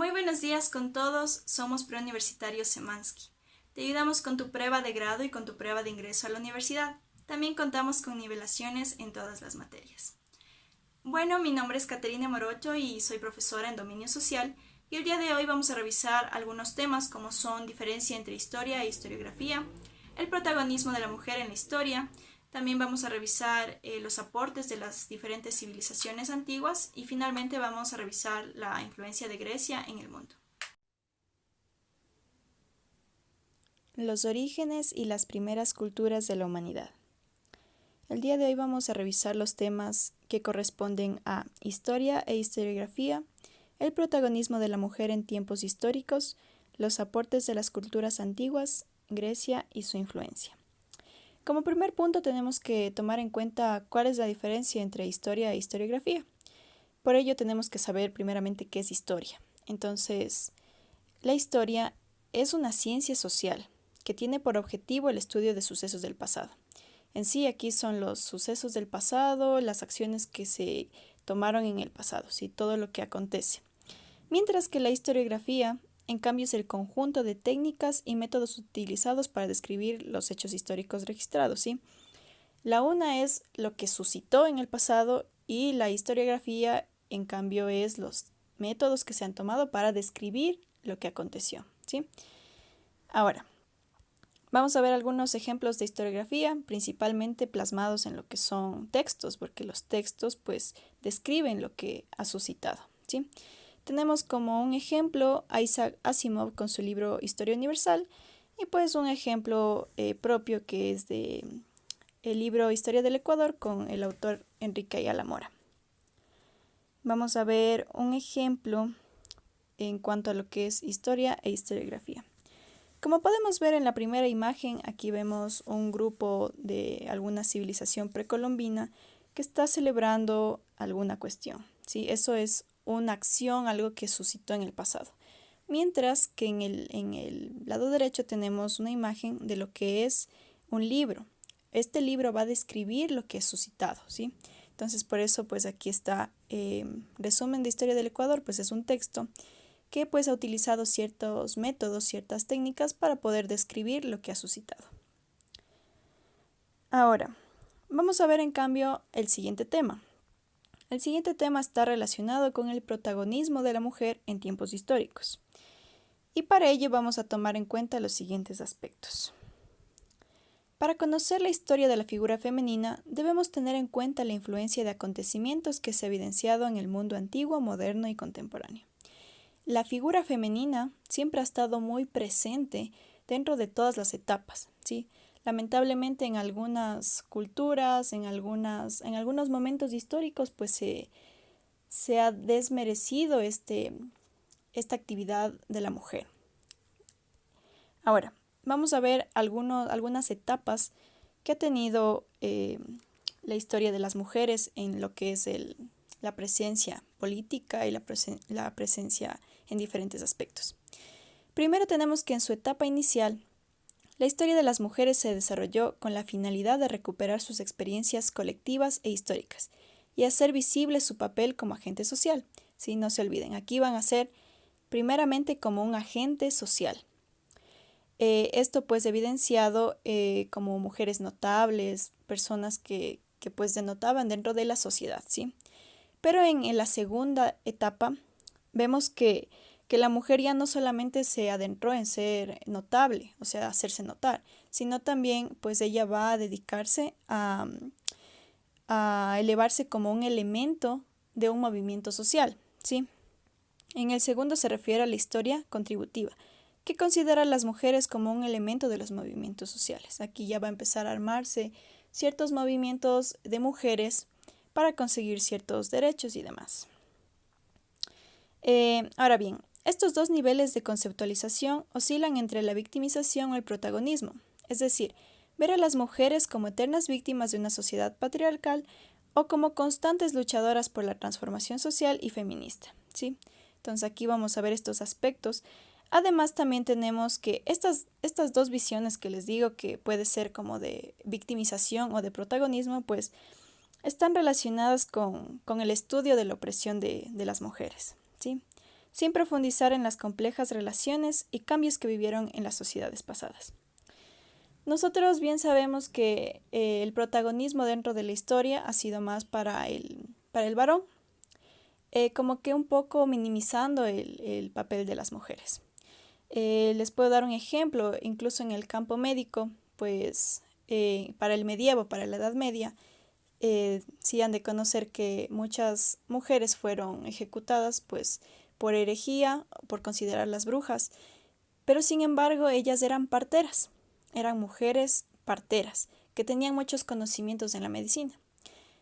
Muy buenos días con todos, somos Preuniversitario Semansky. Te ayudamos con tu prueba de grado y con tu prueba de ingreso a la universidad. También contamos con nivelaciones en todas las materias. Bueno, mi nombre es Caterina Morocho y soy profesora en Dominio Social y el día de hoy vamos a revisar algunos temas como son diferencia entre historia e historiografía, el protagonismo de la mujer en la historia. También vamos a revisar los aportes de las diferentes civilizaciones antiguas y finalmente vamos a revisar la influencia de Grecia en el mundo. Los orígenes y las primeras culturas de la humanidad. El día de hoy vamos a revisar los temas que corresponden a historia e historiografía, el protagonismo de la mujer en tiempos históricos, los aportes de las culturas antiguas, Grecia y su influencia. Como primer punto tenemos que tomar en cuenta cuál es la diferencia entre historia e historiografía. Por ello tenemos que saber primeramente qué es historia. Entonces, la historia es una ciencia social que tiene por objetivo el estudio de sucesos del pasado. En sí, aquí son los sucesos del pasado, las acciones que se tomaron en el pasado, ¿sí? Todo lo que acontece. Mientras que la historiografía, en cambio, es el conjunto de técnicas y métodos utilizados para describir los hechos históricos registrados, ¿sí? La una es lo que suscitó en el pasado y la historiografía, en cambio, es los métodos que se han tomado para describir lo que aconteció, ¿sí? Ahora, vamos a ver algunos ejemplos de historiografía, principalmente plasmados en lo que son textos, porque los textos pues describen lo que ha suscitado, ¿sí? Tenemos como un ejemplo a Isaac Asimov con su libro Historia Universal y pues un ejemplo propio que es de el libro Historia del Ecuador con el autor Enrique Ayala Mora. Vamos a ver un ejemplo en cuanto a lo que es historia e historiografía. Como podemos ver en la primera imagen, aquí vemos un grupo de alguna civilización precolombina que está celebrando alguna cuestión, ¿sí? Eso es una acción, algo que suscitó en el pasado. Mientras que en el lado derecho tenemos una imagen de lo que es un libro. Este libro va a describir lo que es suscitado, ¿sí? Entonces, por eso, pues aquí está resumen de historia del Ecuador, pues es un texto que pues ha utilizado ciertos métodos, ciertas técnicas para poder describir lo que ha suscitado. Ahora, vamos a ver en cambio el siguiente tema. El siguiente tema está relacionado con el protagonismo de la mujer en tiempos históricos. Y para ello vamos a tomar en cuenta los siguientes aspectos. Para conocer la historia de la figura femenina, debemos tener en cuenta la influencia de acontecimientos que se ha evidenciado en el mundo antiguo, moderno y contemporáneo. La figura femenina siempre ha estado muy presente dentro de todas las etapas, ¿sí? Lamentablemente en algunas culturas, en algunos momentos históricos, pues se ha desmerecido esta actividad de la mujer. Ahora, vamos a ver algunas etapas que ha tenido la historia de las mujeres en lo que es la presencia política y la presencia en diferentes aspectos. Primero tenemos que en su etapa inicial, la historia de las mujeres se desarrolló con la finalidad de recuperar sus experiencias colectivas e históricas y hacer visible su papel como agente social. ¿Sí? No se olviden, aquí van a ser primeramente como un agente social. Esto pues evidenciado como mujeres notables, personas que pues denotaban dentro de la sociedad, ¿sí? Pero en la segunda etapa vemos que la mujer ya no solamente se adentró en ser notable, o sea, hacerse notar, sino también pues ella va a dedicarse a elevarse como un elemento de un movimiento social, ¿sí? En el segundo se refiere a la historia contributiva, que considera a las mujeres como un elemento de los movimientos sociales. Aquí ya va a empezar a armarse ciertos movimientos de mujeres para conseguir ciertos derechos y demás. Ahora bien, estos dos niveles de conceptualización oscilan entre la victimización o el protagonismo, es decir, ver a las mujeres como eternas víctimas de una sociedad patriarcal o como constantes luchadoras por la transformación social y feminista, ¿sí? Entonces aquí vamos a ver estos aspectos. Además también tenemos que estas dos visiones que les digo que puede ser como de victimización o de protagonismo, pues están relacionadas con el estudio de la opresión de las mujeres, ¿sí? sin profundizar en las complejas relaciones y cambios que vivieron en las sociedades pasadas. Nosotros bien sabemos que el protagonismo dentro de la historia ha sido más para el varón, como que un poco minimizando el papel de las mujeres. Les puedo dar un ejemplo, incluso en el campo médico, pues para el medievo, para la Edad Media, sí han de conocer que muchas mujeres fueron ejecutadas pues por herejía, por considerarlas brujas, pero sin embargo ellas eran parteras, eran mujeres parteras que tenían muchos conocimientos en la medicina.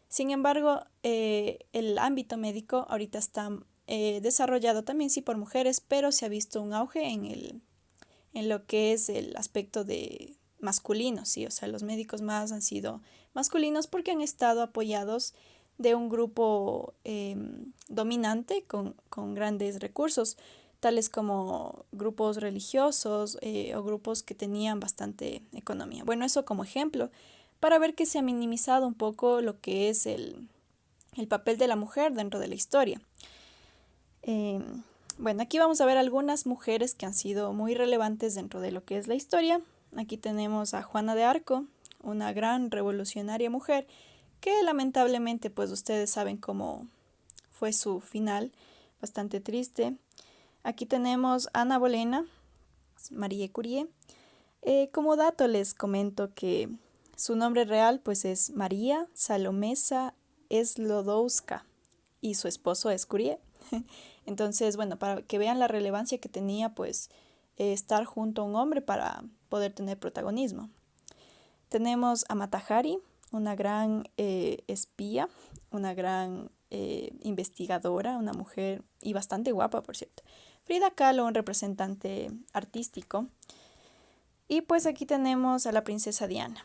Sin embargo, el ámbito médico ahorita está desarrollado también sí por mujeres, pero se ha visto un auge en lo que es el aspecto de masculino, sí, o sea, los médicos más han sido masculinos porque han estado apoyados de un grupo dominante con grandes recursos, tales como grupos religiosos o grupos que tenían bastante economía. Bueno, eso como ejemplo, para ver que se ha minimizado un poco lo que es el papel de la mujer dentro de la historia. Bueno, aquí vamos a ver algunas mujeres que han sido muy relevantes dentro de lo que es la historia. Aquí tenemos a Juana de Arco, una gran revolucionaria mujer que lamentablemente pues ustedes saben cómo fue su final, bastante triste. Aquí tenemos a Ana Bolena, Marie Curie. Como dato les comento que su nombre real pues es María Salomesa Slodowska y su esposo es Curie. Entonces, bueno, para que vean la relevancia que tenía pues estar junto a un hombre para poder tener protagonismo. Tenemos a Mata Hari, una gran espía, una gran investigadora, una mujer y bastante guapa, por cierto. Frida Kahlo, un representante artístico. Y pues aquí tenemos a la princesa Diana.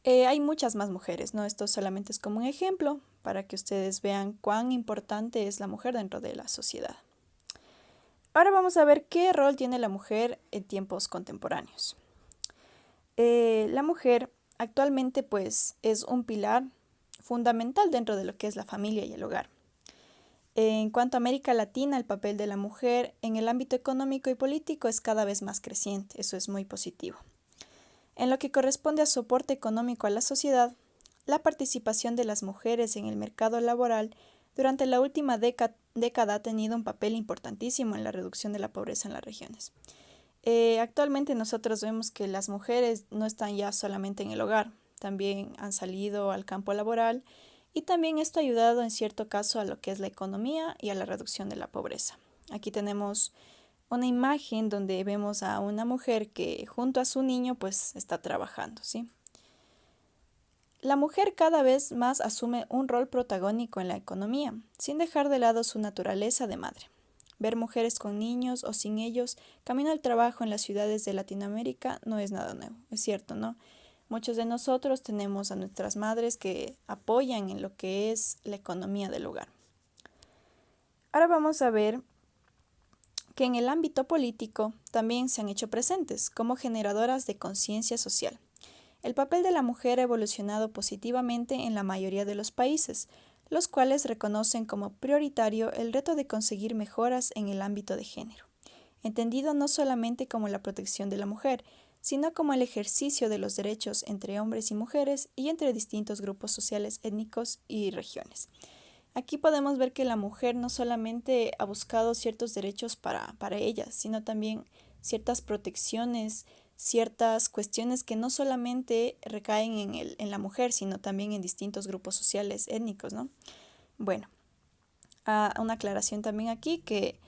Hay muchas más mujeres, ¿no? Esto solamente es como un ejemplo para que ustedes vean cuán importante es la mujer dentro de la sociedad. Ahora vamos a ver qué rol tiene la mujer en tiempos contemporáneos. La mujer actualmente pues es un pilar fundamental dentro de lo que es la familia y el hogar. En cuanto a América Latina, el papel de la mujer en el ámbito económico y político es cada vez más creciente, eso es muy positivo. En lo que corresponde a soporte económico a la sociedad, la participación de las mujeres en el mercado laboral durante la última década ha tenido un papel importantísimo en la reducción de la pobreza en las regiones. Actualmente nosotros vemos que las mujeres no están ya solamente en el hogar, también han salido al campo laboral y también esto ha ayudado en cierto caso a lo que es la economía y a la reducción de la pobreza. Aquí tenemos una imagen donde vemos a una mujer que junto a su niño pues está trabajando, ¿sí? La mujer cada vez más asume un rol protagónico en la economía, sin dejar de lado su naturaleza de madre. Ver mujeres con niños o sin ellos camino al trabajo en las ciudades de Latinoamérica no es nada nuevo, es cierto, ¿no? Muchos de nosotros tenemos a nuestras madres que apoyan en lo que es la economía del hogar. Ahora vamos a ver que en el ámbito político también se han hecho presentes como generadoras de conciencia social. El papel de la mujer ha evolucionado positivamente en la mayoría de los países, los cuales reconocen como prioritario el reto de conseguir mejoras en el ámbito de género, entendido no solamente como la protección de la mujer, sino como el ejercicio de los derechos entre hombres y mujeres y entre distintos grupos sociales, étnicos y regiones. Aquí podemos ver que la mujer no solamente ha buscado ciertos derechos para ella, sino también ciertas protecciones, ciertas cuestiones que no solamente recaen en la mujer, sino también en distintos grupos sociales étnicos, ¿no? Bueno, una aclaración también aquí que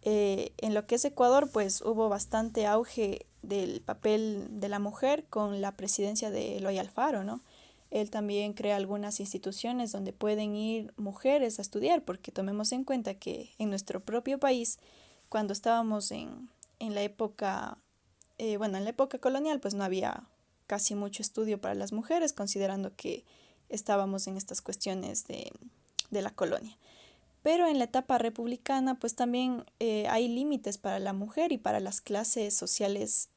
en lo que es Ecuador, pues hubo bastante auge del papel de la mujer con la presidencia de Eloy Alfaro, ¿no? Él también crea algunas instituciones donde pueden ir mujeres a estudiar, porque tomemos en cuenta que en nuestro propio país, cuando estábamos en la época, en la época colonial, pues no había casi mucho estudio para las mujeres, considerando que estábamos en estas cuestiones de la colonia. Pero en la etapa republicana, pues también hay límites para la mujer y para las clases sociales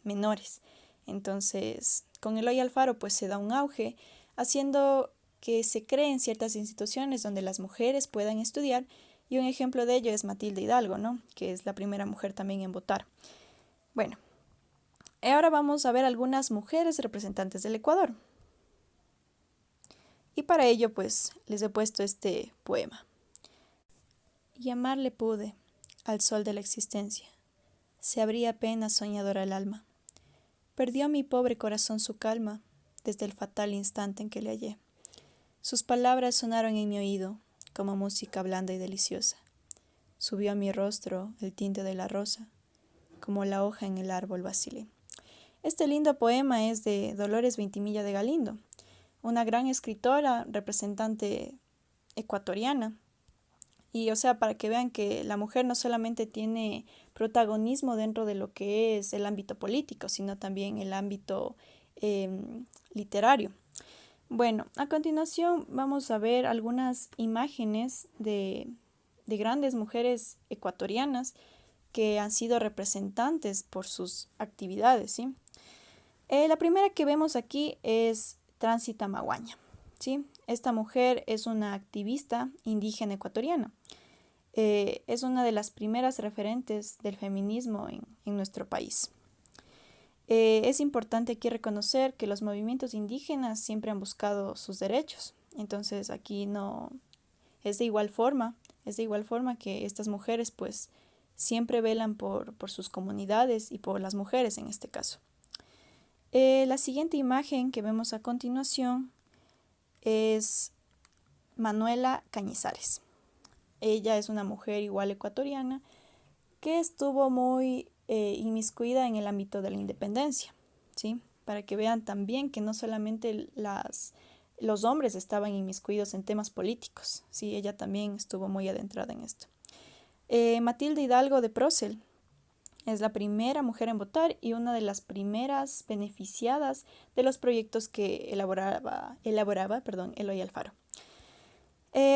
menores. Entonces, con Eloy Alfaro, pues se da un auge, haciendo que se creen ciertas instituciones donde las mujeres puedan estudiar Y un ejemplo de ello es Matilde Hidalgo, ¿no? Que es la primera mujer también en votar. Bueno, ahora vamos a ver algunas mujeres representantes del Ecuador. Y para ello, pues, les he puesto este poema. Y amarle pude, al sol de la existencia. Se abría apenas soñadora el alma. Perdió mi pobre corazón su calma desde el fatal instante en que le hallé. Sus palabras sonaron en mi oído como música blanda y deliciosa. Subió a mi rostro el tinte de la rosa, como la hoja en el árbol vacilé. Este lindo poema es de Dolores Veintimilla de Galindo, una gran escritora, representante ecuatoriana. Y o sea, para que vean que la mujer no solamente tiene protagonismo dentro de lo que es el ámbito político, sino también el ámbito literario. Bueno, a continuación vamos a ver algunas imágenes de grandes mujeres ecuatorianas que han sido representantes por sus actividades, ¿sí? La primera que vemos aquí es Tránsita Maguaña, ¿sí? Esta mujer es una activista indígena ecuatoriana. Es una de las primeras referentes del feminismo en nuestro país. Es importante aquí reconocer que los movimientos indígenas siempre han buscado sus derechos. Entonces aquí no es de igual forma que estas mujeres pues siempre velan por sus comunidades y por las mujeres en este caso. La siguiente imagen que vemos a continuación es Manuela Cañizares. Ella es una mujer igual ecuatoriana que estuvo muy inmiscuida en el ámbito de la independencia, ¿sí? Para que vean también que no solamente los hombres estaban inmiscuidos en temas políticos, ¿sí? Ella también estuvo muy adentrada en esto. Matilde Hidalgo de Procel es la primera mujer en votar y una de las primeras beneficiadas de los proyectos que elaboraba Eloy Alfaro.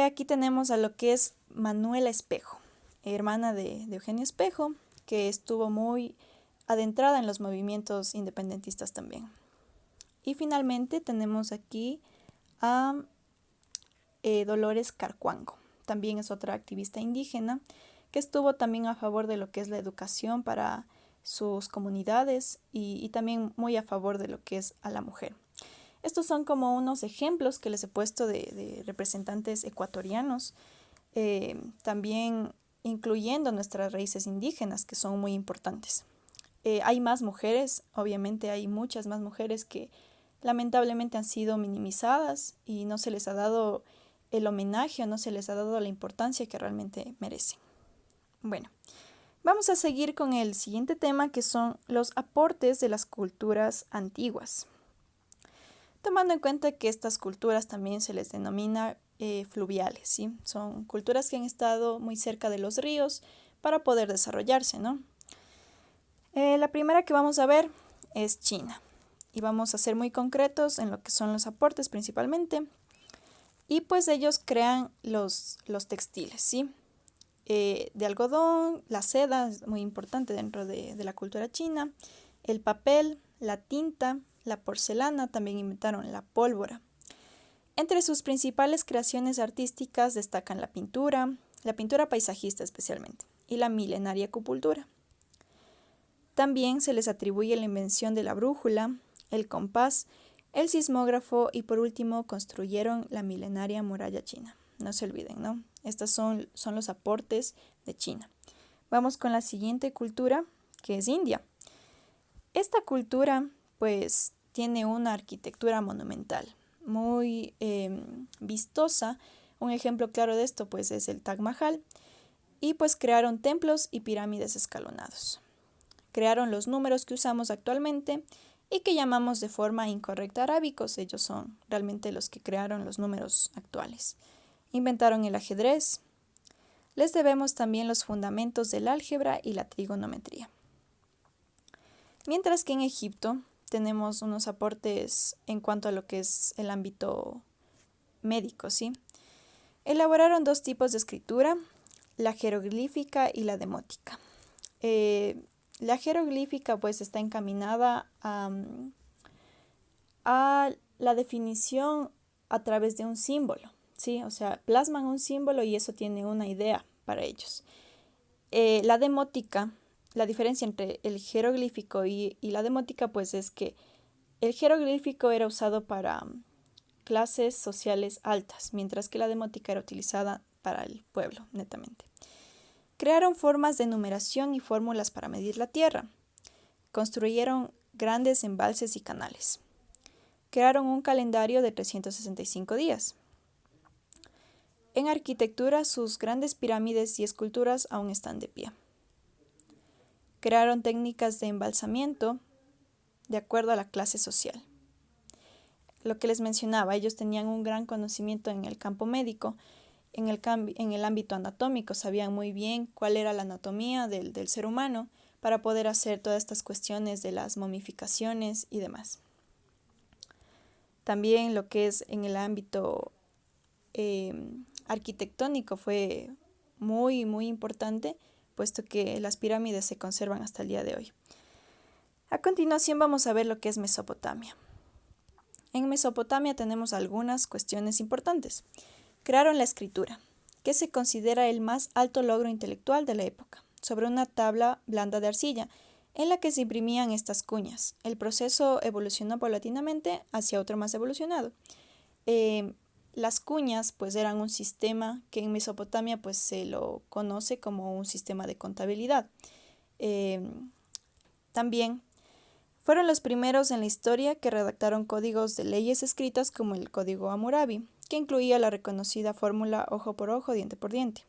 Aquí tenemos a lo que es Manuela Espejo, hermana de Eugenio Espejo, que estuvo muy adentrada en los movimientos independentistas también. Y finalmente tenemos aquí a Dolores Carcuango, también es otra activista indígena que estuvo también a favor de lo que es la educación para sus comunidades y también muy a favor de lo que es a la mujer. Estos son como unos ejemplos que les he puesto de representantes ecuatorianos, también incluyendo nuestras raíces indígenas, que son muy importantes. Hay más mujeres, obviamente hay muchas más mujeres que lamentablemente han sido minimizadas y no se les ha dado el homenaje o no se les ha dado la importancia que realmente merecen. Bueno, vamos a seguir con el siguiente tema, que son los aportes de las culturas antiguas. Tomando en cuenta que estas culturas también se les denomina fluviales, ¿sí? Son culturas que han estado muy cerca de los ríos para poder desarrollarse, ¿no? La primera que vamos a ver es China y vamos a ser muy concretos en lo que son los aportes principalmente. Y pues ellos crean los textiles, ¿sí? De algodón, la seda es muy importante dentro de la cultura china, el papel, la tinta, la porcelana, también inventaron la pólvora. Entre sus principales creaciones artísticas destacan la pintura paisajista especialmente, y la milenaria acupuntura. También se les atribuye la invención de la brújula, el compás, el sismógrafo y por último construyeron la milenaria muralla china. No se olviden, ¿no? Estos son los aportes de China. Vamos con la siguiente cultura, que es India. Esta cultura, pues, tiene una arquitectura monumental, muy vistosa. Un ejemplo claro de esto, pues, es el Taj Mahal. Y, pues, crearon templos y pirámides escalonados. Crearon los números que usamos actualmente y que llamamos de forma incorrecta arábicos. Ellos son realmente los que crearon los números actuales. Inventaron el ajedrez. Les debemos también los fundamentos del álgebra y la trigonometría. Mientras que en Egipto tenemos unos aportes en cuanto a lo que es el ámbito médico, ¿sí? Elaboraron dos tipos de escritura, la jeroglífica y la demótica. La jeroglífica pues está encaminada a la definición a través de un símbolo, ¿sí? O sea, plasman un símbolo y eso tiene una idea para ellos. La demótica, la diferencia entre el jeroglífico y la demótica, pues es que el jeroglífico era usado para clases sociales altas, mientras que la demótica era utilizada para el pueblo, netamente. Crearon formas de numeración y fórmulas para medir la tierra. Construyeron grandes embalses y canales. Crearon un calendario de 365 días. En arquitectura, sus grandes pirámides y esculturas aún están de pie. Crearon técnicas de embalsamiento de acuerdo a la clase social. Lo que les mencionaba, ellos tenían un gran conocimiento en el campo médico, en el ámbito anatómico, sabían muy bien cuál era la anatomía del ser humano para poder hacer todas estas cuestiones de las momificaciones y demás. También lo que es en el ámbito arquitectónico fue muy, muy importante, puesto que las pirámides se conservan hasta el día de hoy. A continuación vamos a ver lo que es Mesopotamia. En Mesopotamia tenemos algunas cuestiones importantes. Crearon la escritura, que se considera el más alto logro intelectual de la época, sobre una tabla blanda de arcilla, en la que se imprimían estas cuñas. El proceso evolucionó paulatinamente hacia otro más evolucionado. Las cuñas pues eran un sistema que en Mesopotamia pues se lo conoce como un sistema de contabilidad. También fueron los primeros en la historia que redactaron códigos de leyes escritas como el Código Hammurabi, que incluía la reconocida fórmula ojo por ojo, diente por diente.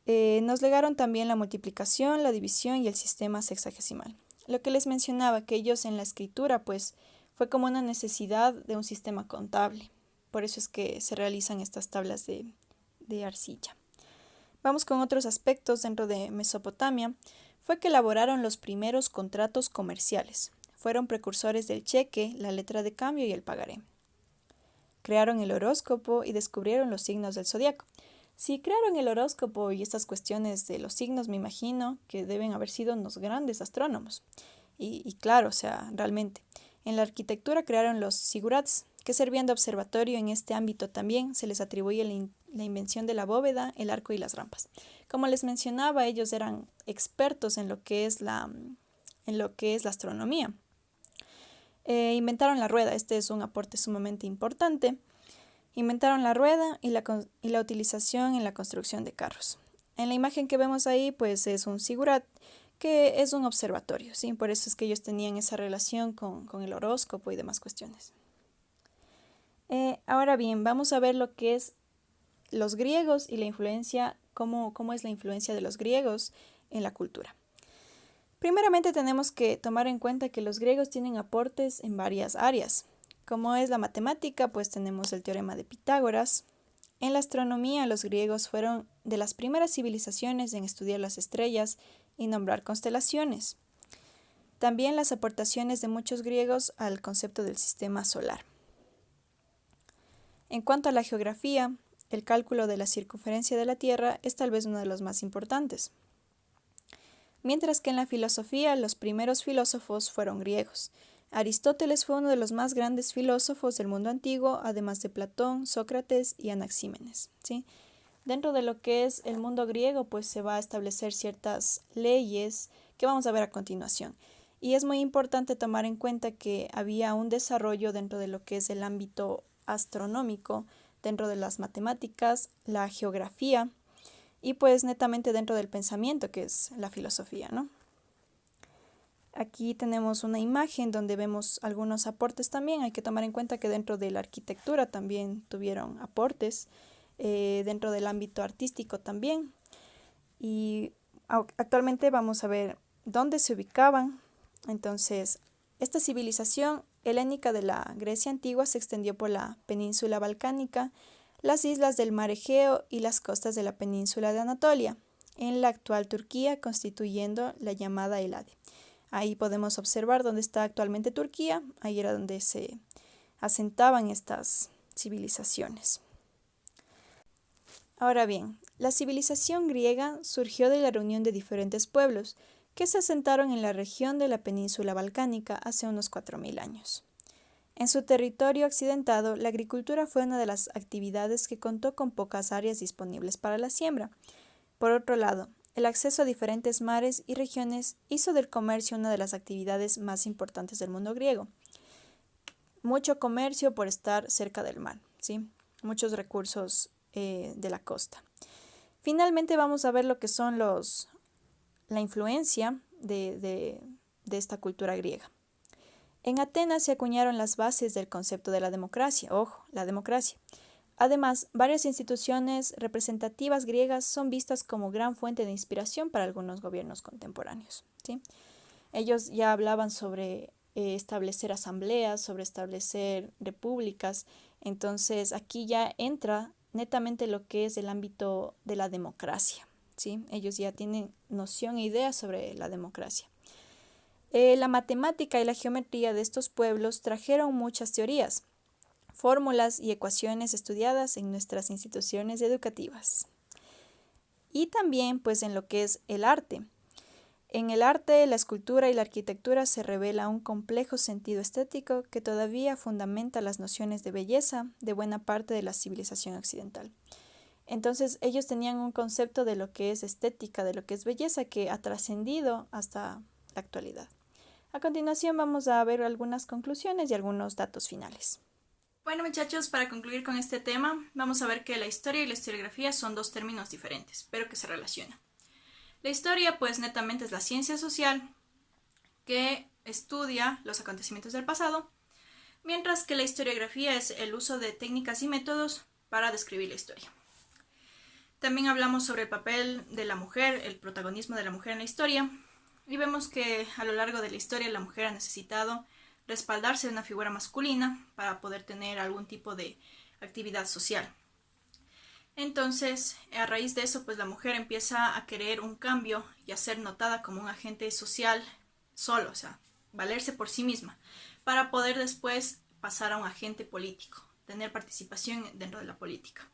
Nos legaron también la multiplicación, la división y el sistema sexagesimal. Lo que les mencionaba, que ellos en la escritura pues fue como una necesidad de un sistema contable. Por eso es que se realizan estas tablas de arcilla. Vamos con otros aspectos dentro de Mesopotamia. Fue que elaboraron los primeros contratos comerciales. Fueron precursores del cheque, la letra de cambio y el pagaré. Crearon el horóscopo y descubrieron los signos del zodiaco. Si crearon el horóscopo y estas cuestiones de los signos, me imagino que deben haber sido unos grandes astrónomos. Y claro, o sea, realmente. En la arquitectura crearon los zigurats, que servían de observatorio. En este ámbito también se les atribuye la invención de la bóveda, el arco y las rampas. Como les mencionaba, ellos eran expertos en lo que es la astronomía. Inventaron la rueda, este es un aporte sumamente importante. Inventaron la rueda y la utilización en la construcción de carros. En la imagen que vemos ahí, pues es un zigurat, que es un observatorio, ¿sí? Por eso es que ellos tenían esa relación con el horóscopo y demás cuestiones. Ahora bien, vamos a ver lo que es los griegos y la influencia, cómo es la influencia de los griegos en la cultura. Primeramente tenemos que tomar en cuenta que los griegos tienen aportes en varias áreas. Como es la matemática, pues tenemos el teorema de Pitágoras. En la astronomía, los griegos fueron de las primeras civilizaciones en estudiar las estrellas y nombrar constelaciones. También las aportaciones de muchos griegos al concepto del sistema solar. En cuanto a la geografía, el cálculo de la circunferencia de la Tierra es tal vez uno de los más importantes. Mientras que en la filosofía, los primeros filósofos fueron griegos. Aristóteles fue uno de los más grandes filósofos del mundo antiguo, además de Platón, Sócrates y Anaxímenes, ¿sí? Dentro de lo que es el mundo griego, pues se va a establecer ciertas leyes que vamos a ver a continuación. Y es muy importante tomar en cuenta que había un desarrollo dentro de lo que es el ámbito astronómico, dentro de las matemáticas, la geografía y pues netamente dentro del pensamiento, que es la filosofía, ¿no? Aquí tenemos una imagen donde vemos algunos aportes también. Hay que tomar en cuenta que dentro de la arquitectura también tuvieron aportes, dentro del ámbito artístico también. Y actualmente vamos a ver dónde se ubicaban. Entonces, esta civilización helénica de la Grecia antigua se extendió por la península balcánica, las islas del mar Egeo y las costas de la península de Anatolia, en la actual Turquía, constituyendo la llamada Helade. Ahí podemos observar dónde está actualmente Turquía, ahí era donde se asentaban estas civilizaciones. Ahora bien, la civilización griega surgió de la reunión de diferentes pueblos que se asentaron en la región de la península balcánica hace unos 4000 años. En su territorio accidentado, la agricultura fue una de las actividades que contó con pocas áreas disponibles para la siembra. Por otro lado, el acceso a diferentes mares y regiones hizo del comercio una de las actividades más importantes del mundo griego. Mucho comercio por estar cerca del mar, ¿sí? Muchos recursos de la costa. Finalmente vamos a ver lo que son la influencia de esta cultura griega. En Atenas se acuñaron las bases del concepto de la democracia. Ojo, la democracia. Además, varias instituciones representativas griegas son vistas como gran fuente de inspiración para algunos gobiernos contemporáneos, ¿sí? Ellos ya hablaban sobre establecer asambleas, sobre establecer repúblicas. Entonces, aquí ya entra netamente lo que es el ámbito de la democracia, ¿sí? Ellos ya tienen noción e idea sobre la democracia. La matemática y la geometría de estos pueblos trajeron muchas teorías, fórmulas y ecuaciones estudiadas en nuestras instituciones educativas. Y también pues en lo que es el arte. En el arte, la escultura y la arquitectura se revela un complejo sentido estético que todavía fundamenta las nociones de belleza de buena parte de la civilización occidental. Entonces ellos tenían un concepto de lo que es estética, de lo que es belleza, que ha trascendido hasta la actualidad. A continuación vamos a ver algunas conclusiones y algunos datos finales. Bueno, muchachos, para concluir con este tema, vamos a ver que la historia y la historiografía son dos términos diferentes, pero que se relacionan. La historia, pues, netamente es la ciencia social que estudia los acontecimientos del pasado, mientras que la historiografía es el uso de técnicas y métodos para describir la historia. También hablamos sobre el papel de la mujer, el protagonismo de la mujer en la historia, y vemos que a lo largo de la historia la mujer ha necesitado respaldarse de una figura masculina para poder tener algún tipo de actividad social. Entonces, a raíz de eso, pues la mujer empieza a querer un cambio y a ser notada como un agente social solo, o sea, valerse por sí misma, para poder después pasar a un agente político, tener participación dentro de la política.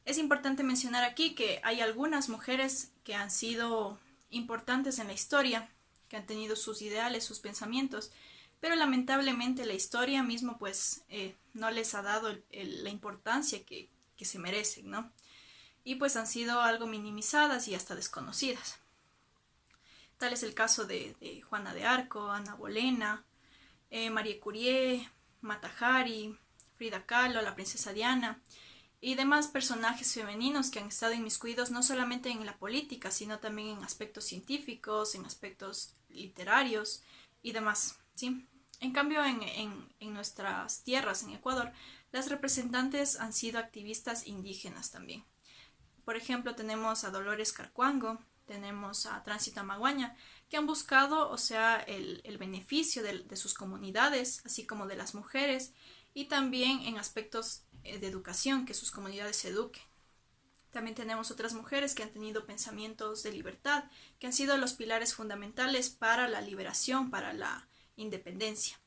Es importante mencionar aquí que hay algunas mujeres que han sido importantes en la historia, que han tenido sus ideales, sus pensamientos, pero lamentablemente la historia mismo pues no les ha dado la importancia que se merecen, ¿no? Y pues han sido algo minimizadas y hasta desconocidas. Tal es el caso de Juana de Arco, Ana Bolena, Marie Curie, Mata Hari, Frida Kahlo, la princesa Diana y demás personajes femeninos que han estado inmiscuidos no solamente en la política, sino también en aspectos científicos, en aspectos literarios y demás, ¿sí? En cambio, en nuestras tierras, en Ecuador, las representantes han sido activistas indígenas también. Por ejemplo, tenemos a Dolores Carcuango, tenemos a Tránsito Amaguaña, que han buscado, o sea, el beneficio de sus comunidades, así como de las mujeres, y también en aspectos de educación, que sus comunidades se eduquen. También tenemos otras mujeres que han tenido pensamientos de libertad, que han sido los pilares fundamentales para la liberación, para la independencia.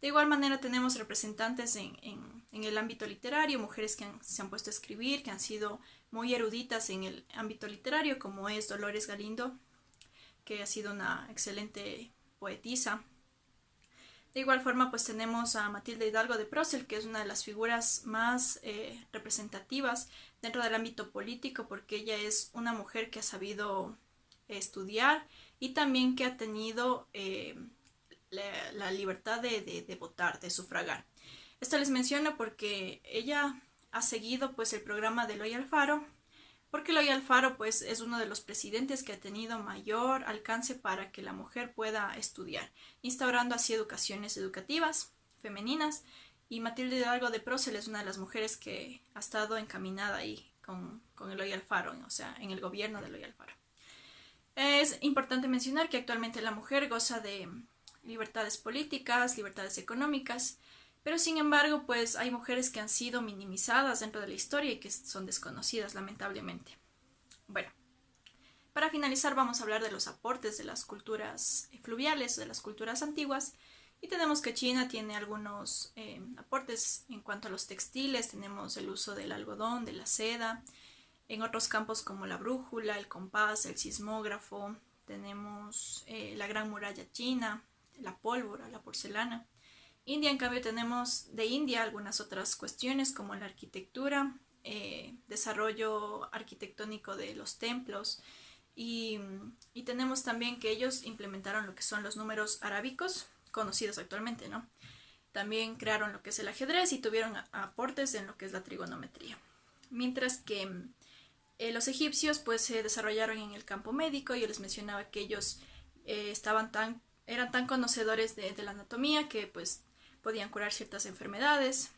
De igual manera tenemos representantes en el ámbito literario, mujeres que se han puesto a escribir, que han sido muy eruditas en el ámbito literario, como es Dolores Galindo, que ha sido una excelente poetisa. De igual forma, pues tenemos a Matilde Hidalgo de Procel, que es una de las figuras más representativas dentro del ámbito político, porque ella es una mujer que ha sabido estudiar y también que ha tenido la libertad de votar, de sufragar. Esto les menciono porque ella ha seguido pues el programa de Eloy Alfaro, porque Eloy Alfaro pues es uno de los presidentes que ha tenido mayor alcance para que la mujer pueda estudiar, instaurando así educaciones educativas femeninas, y Matilde Hidalgo de Procel es una de las mujeres que ha estado encaminada ahí con Eloy Alfaro, o sea, en el gobierno de Eloy Alfaro. Es importante mencionar que actualmente la mujer goza de libertades políticas, libertades económicas, pero sin embargo, pues hay mujeres que han sido minimizadas dentro de la historia y que son desconocidas, lamentablemente. Bueno, para finalizar vamos a hablar de los aportes de las culturas fluviales, de las culturas antiguas, y tenemos que China tiene algunos aportes en cuanto a los textiles, tenemos el uso del algodón, de la seda, en otros campos como la brújula, el compás, el sismógrafo, tenemos la gran muralla china, la pólvora, la porcelana, India, en cambio, tenemos de India algunas otras cuestiones como la arquitectura, desarrollo arquitectónico de los templos y, y tenemos también que ellos implementaron lo que son los números arábicos, conocidos actualmente, ¿no? También crearon lo que es el ajedrez y tuvieron aportes en lo que es la trigonometría. Mientras que los egipcios pues se desarrollaron en el campo médico. Yo les mencionaba que ellos eran tan conocedores de la anatomía que pues podían curar ciertas enfermedades.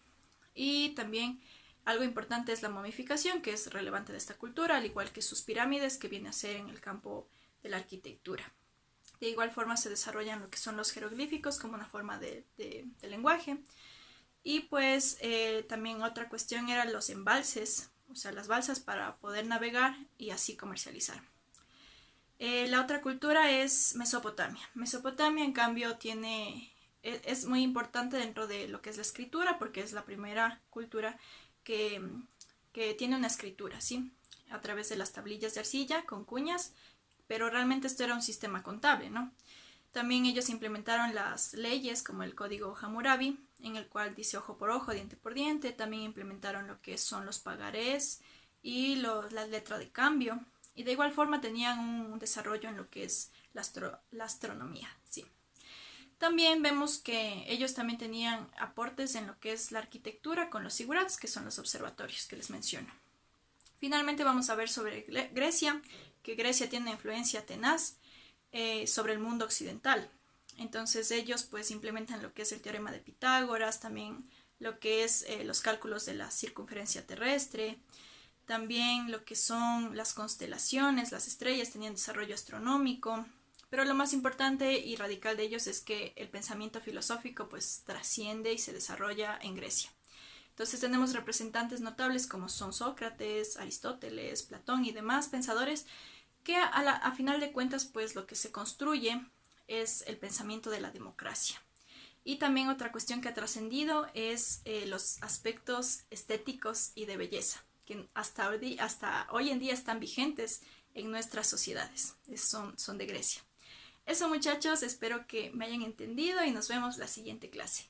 Y también algo importante es la momificación, que es relevante de esta cultura, al igual que sus pirámides, que viene a ser en el campo de la arquitectura. De igual forma se desarrollan lo que son los jeroglíficos como una forma de lenguaje. Y pues también otra cuestión eran los embalses, o sea, las balsas para poder navegar y así comercializar. La otra cultura es Mesopotamia. Mesopotamia, en cambio, es muy importante dentro de lo que es la escritura, porque es la primera cultura que tiene una escritura, ¿sí? A través de las tablillas de arcilla con cuñas, pero realmente esto era un sistema contable, ¿no? También ellos implementaron las leyes como el código Hammurabi, en el cual dice ojo por ojo, diente por diente. También implementaron lo que son los pagarés y la letra de cambio. Y de igual forma tenían un desarrollo en lo que es la astronomía, ¿sí? También vemos que ellos también tenían aportes en lo que es la arquitectura con los zigurats, que son los observatorios que les menciono. Finalmente vamos a ver sobre Grecia, que Grecia tiene una influencia tenaz sobre el mundo occidental. Entonces ellos pues implementan lo que es el teorema de Pitágoras, también lo que es los cálculos de la circunferencia terrestre, también lo que son las constelaciones, las estrellas tenían desarrollo astronómico, pero lo más importante y radical de ellos es que el pensamiento filosófico pues trasciende y se desarrolla en Grecia. Entonces tenemos representantes notables como son Sócrates, Aristóteles, Platón y demás pensadores que a final de cuentas pues lo que se construye es el pensamiento de la democracia. Y también otra cuestión que ha trascendido es los aspectos estéticos y de belleza, que hasta hoy en día están vigentes en nuestras sociedades. Son de Grecia. Eso, muchachos, espero que me hayan entendido y nos vemos la siguiente clase.